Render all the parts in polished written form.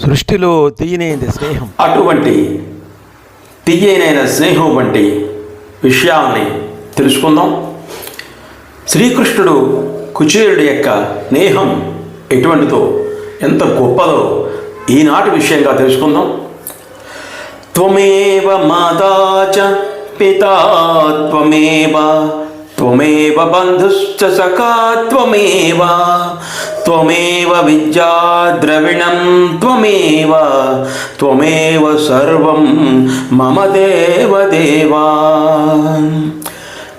సృష్టిలో తీయనేది స్నేహం. అటువంటి తీయనైన స్నేహం వంటి విషయాల్ని తెలుసుకుందాం. శ్రీకృష్ణుడు కుచేలుడి యొక్క స్నేహం ఎటువంటిదో, ఎంత గొప్పదో ఈనాటి విషయంగా తెలుసుకుందాం. త్వమేవ మాతా చ పితా త్వమేవ త్వమేవ బంధుశ్చ సఖా త్వమేవ త్వమేవ విద్యా ద్రవిణం త్వమేవ త్వమేవ సర్వం మమ దేవదేవా.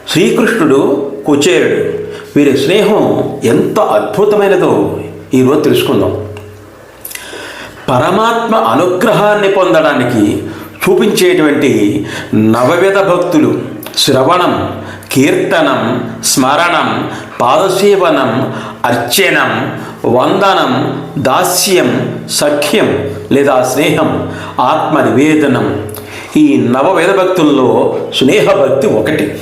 శ్రీకృష్ణుడు కుచేలుడు వీరి స్నేహం ఎంత అద్భుతమైనదో ఈరోజు తెలుసుకుందాం. పరమాత్మ అనుగ్రహాన్ని పొందడానికి చూపించేటువంటి నవవిధ భక్తులు శ్రవణం, కీర్తనం, స్మరణం, పాదసేవనం, అర్చనం, వందనం, దాస్యం, సఖ్యం లేదా స్నేహం, ఆత్మ నివేదనం. ఈ నవవిధ భక్తుల్లో స్నేహభక్తి ఒకటి.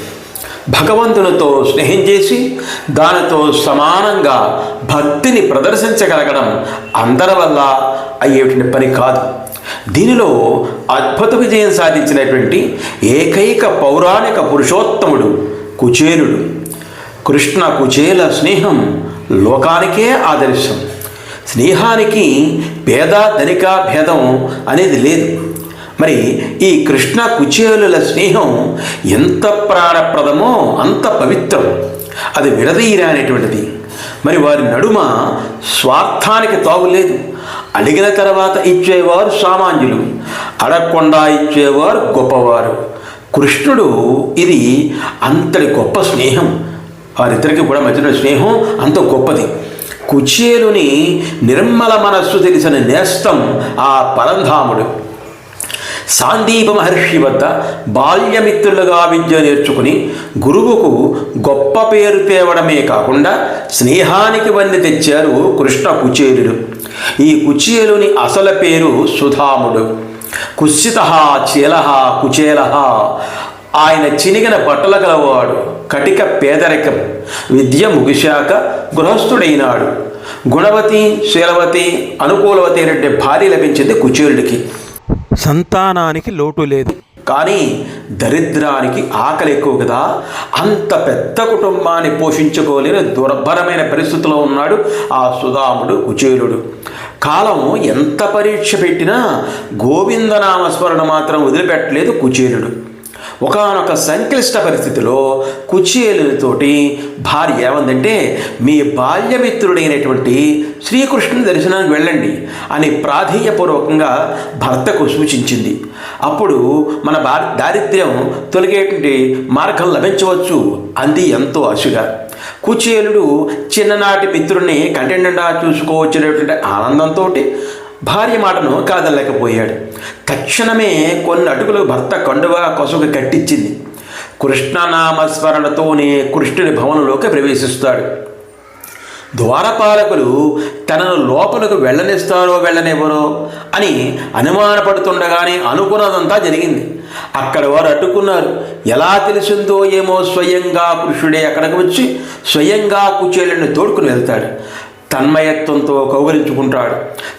భగవంతునితో స్నేహం చేసి దానితో సమానంగా భక్తిని ప్రదర్శించగలగడం అందరి వల్ల అయ్యేటువంటి పని కాదు. దీనిలో అద్భుత విజయం సాధించినటువంటి ఏకైక పౌరాణిక పురుషోత్తముడు కుచేలుడు. కృష్ణ కుచేల స్నేహం లోకానికే ఆదర్శం. స్నేహానికి పేద ధనిక భేదం అనేది లేదు. మరి ఈ కృష్ణ కుచేలుల స్నేహం ఎంత ప్రాణప్రదమో అంత పవిత్రం. అది విడదీయరానేటువంటిది. మరి వారి నడుమ స్వార్థానికి తావులేదు. అడిగిన తర్వాత ఇచ్చేవారు సామాన్యులు, అడగకుండా ఇచ్చేవారు గొప్పవారు. కృష్ణుడు ఇది అంతటి గొప్ప స్నేహం. వారిద్దరికి కూడా మధ్యన స్నేహం అంత గొప్పది. కుచేలుని నిర్మల మనస్సు తెలిసిన నేస్తం ఆ పరంధాముడు. సాందీప మహర్షి వద్ద బాల్యమిత్రులుగా విద్య నేర్చుకుని గురువుకు గొప్ప పేరు తేవడమే కాకుండా స్నేహానికి వన్నె తెచ్చారు కృష్ణ కుచేలుడు. ఈ కుచేలుని అసలు పేరు సుధాముడు. కుత్సిత చీల కుచేల. ఆయన చినిగిన బట్టల గలవాడు. కటిక పేదరికం. విద్య ముగిశాక గృహస్థుడైనాడు. గుణవతి, శీలవతి, అనుకూలవతి అనే భార్య లభించింది కుచేలుడికి. సంతానానికి లోటు లేదు. కానీ దరిద్రానికి ఆకలి ఎక్కువ కదా. అంత పెద్ద కుటుంబాన్ని పోషించుకోలేని దుర్భరమైన పరిస్థితిలో ఉన్నాడు ఆ సుధాముడు కుచేలుడు. కాలం ఎంత పరీక్ష పెట్టినా గోవిందనామస్మరణ మాత్రం వదిలిపెట్టలేదు కుచేలుడు. ఒకానొక సంక్లిష్ట పరిస్థితిలో కుచేలుతోటి భార్య ఏమందంటే, మీ బాల్యమిత్రుడైనటువంటి శ్రీకృష్ణుని దర్శనానికి వెళ్ళండి అని ప్రాధేయపూర్వకంగా భర్తకు సూచించింది. అప్పుడు మన దారిద్ర్యం తొలగేటువంటి మార్గం లభించవచ్చు అంది ఎంతో ఆశగా. కుచేలుడు చిన్ననాటి మిత్రుడిని కంటినిండా చూసుకోవచ్చినటువంటి ఆనందంతో భార్య మాటను కాదనలేకపోయాడు. తక్షణమే కొన్ని అడుగులు భర్త కండువా కొసకు కట్టించింది. కృష్ణనామస్మరణతోనే కృష్ణుడి భవనంలోకి ప్రవేశిస్తాడు. ద్వారపాలకులు తనను లోపలకు వెళ్ళనిస్తారో వెళ్ళనివ్వరో అని అనుమానపడుతుండగానే అనుకున్నదంతా జరిగింది. అక్కడ వారు అడ్డుకున్నారు. ఎలా తెలిసిందో ఏమో స్వయంగా కృష్ణుడే అక్కడికి వచ్చి స్వయంగా కుచేలుడిని తోడుకుని వెళ్తాడు. తన్మయత్వంతో కౌగలించుకుంటాడు.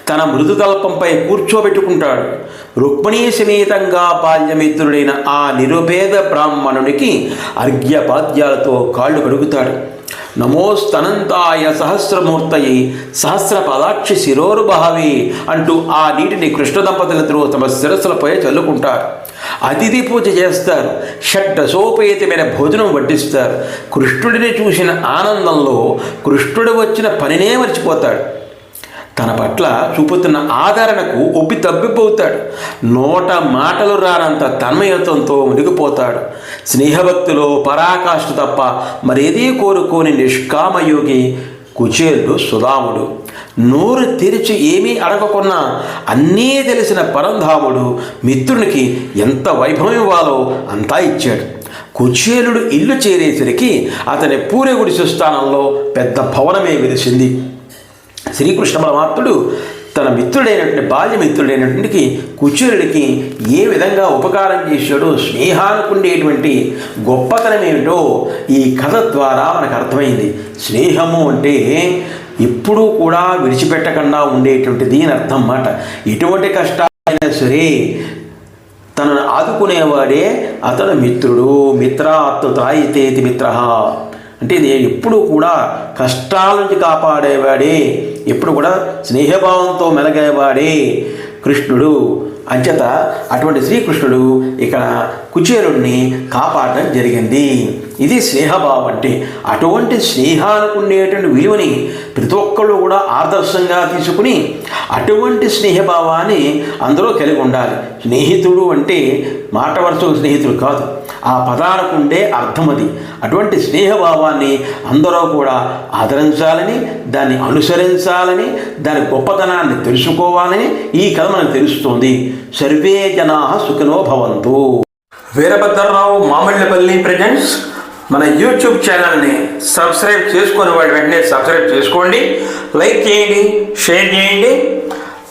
తన మృదుతల్పంపై కూర్చోబెట్టుకుంటాడు. రుక్మిణీ సమేతంగా బాల్యమిత్రుడైన ఆ నిరుపేద బ్రాహ్మణునికి అర్ఘ్యపాద్యాలతో కాళ్ళు కడుగుతాడు. నమోస్తనంతాయ సహస్రమూర్తయి సహస్రపదాక్షి శిరోరుభావి అంటూ ఆ నీటిని కృష్ణ దంపతులతో తమ శిరస్సులపై చల్లుకుంటారు. అతిథి పూజ చేస్తారు. షడ్రసోపేతమైన భోజనం వడ్డిస్తారు. కృష్ణుడిని చూసిన ఆనందంలో కృష్ణుడు వచ్చిన పనినే మర్చిపోతాడు. తన పట్ల చూపుతున్న ఆదరణకు ఒప్పి తబ్బిపోతాడు. నోట మాటలు రానంత తన్మయత్వంతో మునిగిపోతాడు. స్నేహభక్తిలో పరాకాష్ఠ తప్ప మరేదీ కోరుకోని నిష్కామయోగి కుచేలుడు సుధాముడు. నోరు తెరిచి ఏమీ అడగకున్నా అన్నీ తెలిసిన పరంధాముడు మిత్రునికి ఎంత వైభవం ఇవ్వాలో అంతా ఇచ్చాడు. కుచేలుడు ఇల్లు చేరేసరికి అతని పూరె గుడిసె స్థానంలో పెద్ద భవనమే వెలిసింది. శ్రీకృష్ణ పరమాత్ముడు తన మిత్రుడైనటువంటి బాల్యమిత్రుడైనటువంటి కుచేలుడికి ఏ విధంగా ఉపకారం చేశాడో, స్నేహానికి ఉండేటువంటి గొప్పతనం ఏమిటో ఈ కథ ద్వారా మనకు అర్థమైంది. స్నేహము అంటే ఎప్పుడూ కూడా విడిచిపెట్టకుండా ఉండేటువంటిది అని అర్థం అన్నమాట. ఎటువంటి కష్టాలైనా సరే తనను ఆదుకునేవాడే అతను మిత్రుడు. మిత్రాత్తు త్రాయితేతి మిత్ర అంటే నేను ఎప్పుడు కూడా కష్టాల నుంచి కాపాడేవాడే, ఎప్పుడు కూడా స్నేహభావంతో మెలగేవాడే కృష్ణుడు. అంచేత అటువంటి శ్రీకృష్ణుడు ఇక్కడ కుచేలుడిని కాపాడడం జరిగింది. ఇది స్నేహభావం అంటే. అటువంటి స్నేహానికి ఉండేటువంటి విలువని ప్రతి ఒక్కళ్ళు కూడా ఆదర్శంగా తీసుకుని అటువంటి స్నేహభావాన్ని అందులో కలిగి ఉండాలి. స్నేహితుడు అంటే మాట వరుసకు స్నేహితుడు కాదు, ఆ పదానికి ఉండే అర్థం అది. అటువంటి స్నేహభావాన్ని అందరూ కూడా ఆదరించాలని, దాన్ని అనుసరించాలని, దాని గొప్పతనాన్ని తెలుసుకోవాలని ఈ కథ మనకు తెలుస్తోంది. సర్వే జనా సుఖినో భవంతు. వీరభద్రరావు మామిళ్ళపల్లి ప్రెజెంట్స్ మన యూట్యూబ్ ఛానల్ని సబ్స్క్రైబ్ చేసుకునే వాడి వెంటనే సబ్స్క్రైబ్ చేసుకోండి, లైక్ చేయండి, షేర్ చేయండి.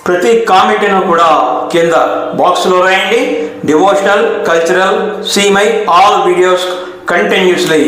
ప్రతి కామెంట్ను కూడా కింద బాక్స్లో రాయండి. Devotional, cultural, see my all videos continuously.